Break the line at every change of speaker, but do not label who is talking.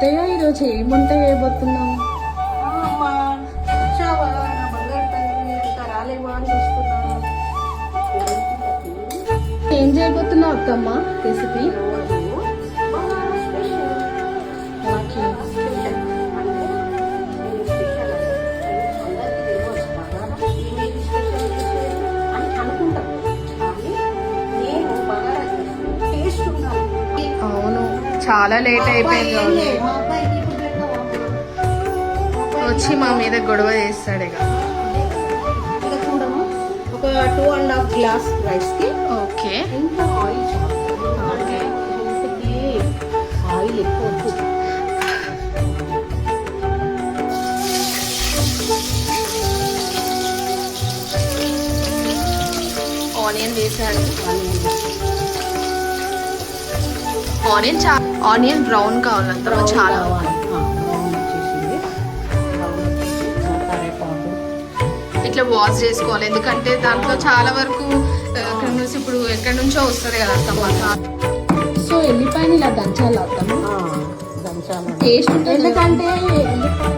అత్తయ్య ఈరోజు ఏం వంట చేయబోతున్నావు?
అమ్మా వచ్చావా? నా బంగారు తల్లి ఇంకా రాలేవా అని చూస్తున్నాను.
ఏం చేయబోతున్నావు అత్తమ్మ? రెసిపీ
రోజు బగారా స్పెషల్.
ఓకే.
స్పెషల్ అంటే నేను స్పెషల్ అంటే అందరికీ తెలియవచ్చు బగారా ఏమేమి స్పెషల్ చేసేది అని అనుకుంటాం. కానీ నేను బగారా చేసి టేస్ట్ ఉండాలి.
అవును, చాలా లేట్ అయిపోయింది.
మా అబ్బాయికి ఇప్పుడు పెట్టావా?
వచ్చి మా మీద గొడవ చేస్తాడు ఇక.
ఇక చూడము, ఒక 2.5 గ్లాస్ రైస్ కి
ఓకే
ఎంత ఆయిల్
ఓకే.
ఆయిల్ ఎక్కువ వద్దు.
ఆనియన్ వేసాడు. ఆనియన్ బ్రౌన్ కావాలంత చాలా.
బ్రౌన్ వచ్చేసింది. బ్రౌన్ వచ్చేసి కరివేపాకు.
ఇట్లా వాష్ చేసుకోవాలి, ఎందుకంటే దాంట్లో చాలా వరకు ఇప్పుడు ఎక్కడి నుంచో వస్తుంది కదా అత్తమ్మ. సో ఎల్లిపాయని ఇలా దంచాలి అత్తమ్మ.
దంచాలి.
టేస్ట్ ఉంటుంది.
ఎందుకంటే ఎల్లిపాయ